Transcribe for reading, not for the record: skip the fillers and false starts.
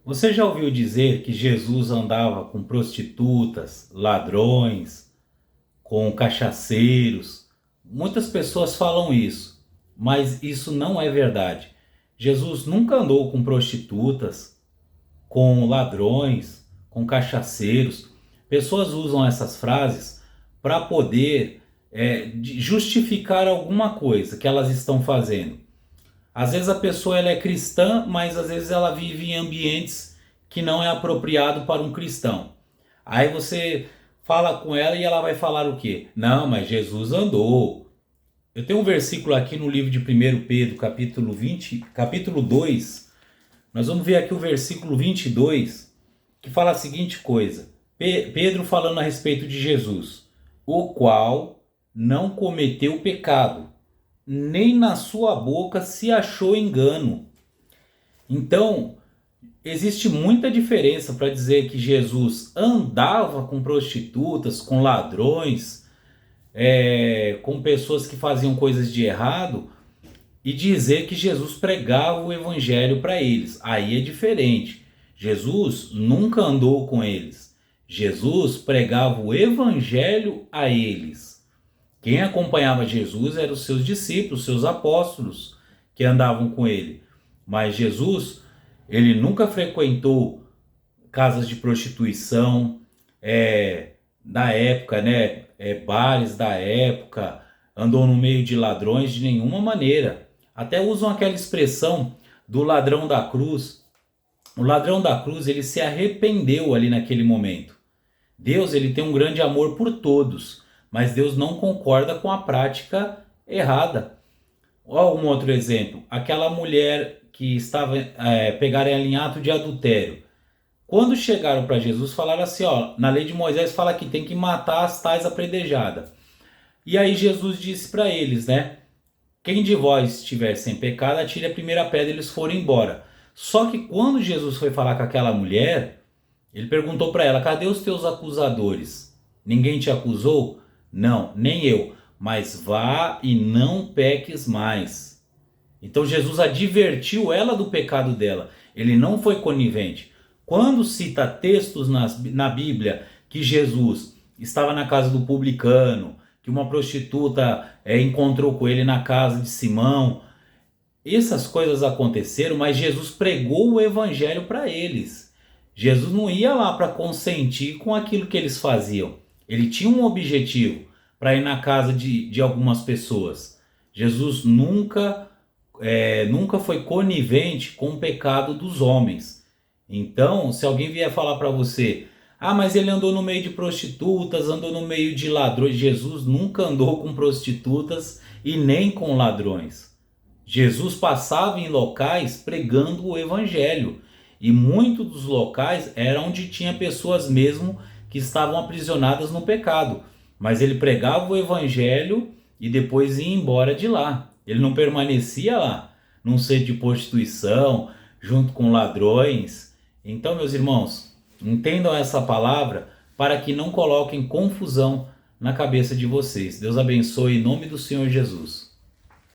Você já ouviu dizer que Jesus andava com prostitutas, ladrões, com cachaceiros? Muitas pessoas falam isso, mas isso não é verdade. Jesus nunca andou com prostitutas, com ladrões, com cachaceiros. Pessoas usam essas frases para poder justificar alguma coisa que elas estão fazendo. Às vezes a pessoa ela é cristã, mas às vezes ela vive em ambientes que não é apropriado para um cristão. Aí você fala com ela e ela vai falar o quê? Não, mas Jesus andou. Eu tenho um versículo aqui no livro de 1 Pedro, capítulo 2. Nós vamos ver aqui o versículo 22, que fala a seguinte coisa. Pedro falando a respeito de Jesus, o qual não cometeu pecado, nem na sua boca se achou engano. Então, existe muita diferença para dizer que Jesus andava com prostitutas, com ladrões, com pessoas que faziam coisas de errado, e dizer que Jesus pregava o evangelho para eles. Aí é diferente. Jesus nunca andou com eles. Jesus pregava o evangelho a eles. Quem acompanhava Jesus eram os seus discípulos, seus apóstolos que andavam com ele. Mas Jesus, ele nunca frequentou casas de prostituição, da época, né? Bares da época, andou no meio de ladrões de nenhuma maneira. Até usam aquela expressão do ladrão da cruz. O ladrão da cruz, ele se arrependeu ali naquele momento. Deus, ele tem um grande amor por todos, mas Deus não concorda com a prática errada. Olha um outro exemplo. Aquela mulher que estava pegaram ela em ato de adultério. Quando chegaram para Jesus, falaram assim, ó, na lei de Moisés fala que tem que matar as tais apredejada. E aí Jesus disse para eles, né? Quem de vós estiver sem pecado, atire a primeira pedra e eles foram embora. Só que quando Jesus foi falar com aquela mulher, ele perguntou para ela, cadê os teus acusadores? Ninguém te acusou? Não, nem eu. Mas vá e não peques mais. Então Jesus advertiu ela do pecado dela. Ele não foi conivente. Quando cita textos na Bíblia que Jesus estava na casa do publicano, que uma prostituta encontrou com ele na casa de Simão, essas coisas aconteceram, mas Jesus pregou o evangelho para eles. Jesus não ia lá para consentir com aquilo que eles faziam. Ele tinha um objetivo para ir na casa de algumas pessoas. Jesus nunca foi conivente com o pecado dos homens. Então, se alguém vier falar para você, ah, mas ele andou no meio de prostitutas, andou no meio de ladrões. Jesus nunca andou com prostitutas e nem com ladrões. Jesus passava em locais pregando o evangelho. E muitos dos locais eram onde tinha pessoas mesmo que estavam aprisionadas no pecado. Mas ele pregava o evangelho e depois ia embora de lá. Ele não permanecia lá, num centro de prostituição, junto com ladrões. Então, meus irmãos, entendam essa palavra para que não coloquem confusão na cabeça de vocês. Deus abençoe em nome do Senhor Jesus.